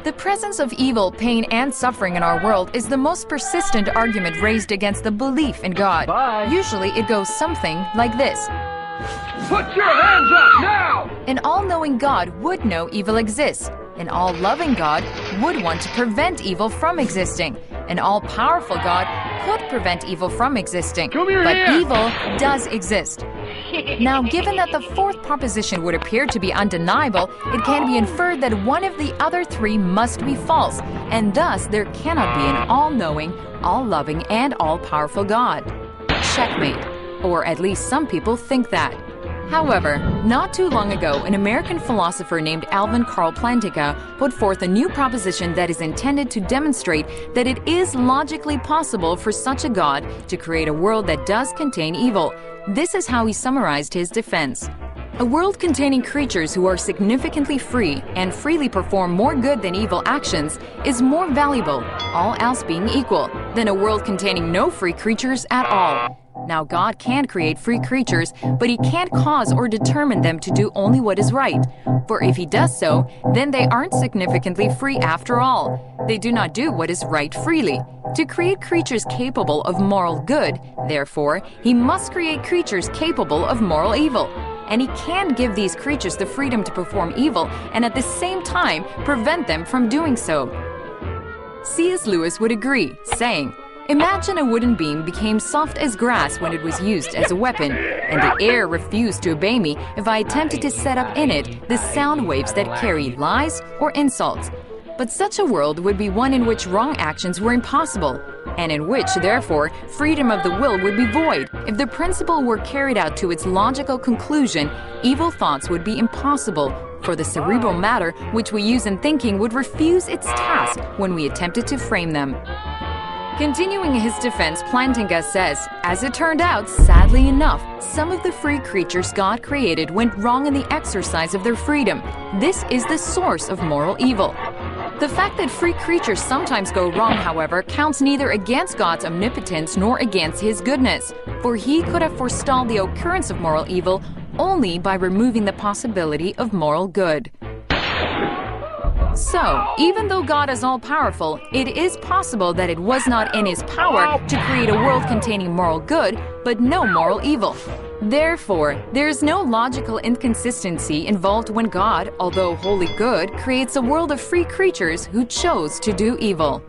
The presence of evil, pain, and suffering in our world is the most persistent argument raised against the belief in God. Bye. Usually it goes something like this. Put your hands up now! An all-knowing God would know evil exists. An all-loving God would want to prevent evil from existing. An all-powerful God could prevent evil from existing. Come here, but here. evil does exist. Now, given that the fourth proposition would appear to be undeniable, it can be inferred that one of the other three must be false, and thus there cannot be an all-knowing, all-loving, and all-powerful God. Checkmate. Or at least some people think that. However, not too long ago, an American philosopher named Alvin Karl Plantinga put forth a new proposition that is intended to demonstrate that it is logically possible for such a God to create a world that does contain evil. This is how he summarized his defense. A world containing creatures who are significantly free and freely perform more good than evil actions is more valuable, all else being equal, than a world containing no free creatures at all. Now, God can create free creatures, but he can't cause or determine them to do only what is right. For if he does so, then they aren't significantly free after all. They do not do what is right freely. To create creatures capable of moral good, therefore, he must create creatures capable of moral evil. And he can give these creatures the freedom to perform evil and at the same time prevent them from doing so. C.S. Lewis would agree, saying, "Imagine a wooden beam became soft as grass when it was used as a weapon, and the air refused to obey me if I attempted to set up in it the sound waves that carry lies or insults. But such a world would be one in which wrong actions were impossible, and in which, therefore, freedom of the will would be void. If the principle were carried out to its logical conclusion, evil thoughts would be impossible, for the cerebral matter which we use in thinking would refuse its task when we attempted to frame them." Continuing his defense, Plantinga says, "As it turned out, sadly enough, some of the free creatures God created went wrong in the exercise of their freedom. This is the source of moral evil." The fact that free creatures sometimes go wrong, however, counts neither against God's omnipotence nor against his goodness, for he could have forestalled the occurrence of moral evil only by removing the possibility of moral good. So, even though God is all-powerful, it is possible that it was not in his power to create a world containing moral good, but no moral evil. Therefore, there is no logical inconsistency involved when God, although wholly good, creates a world of free creatures who chose to do evil.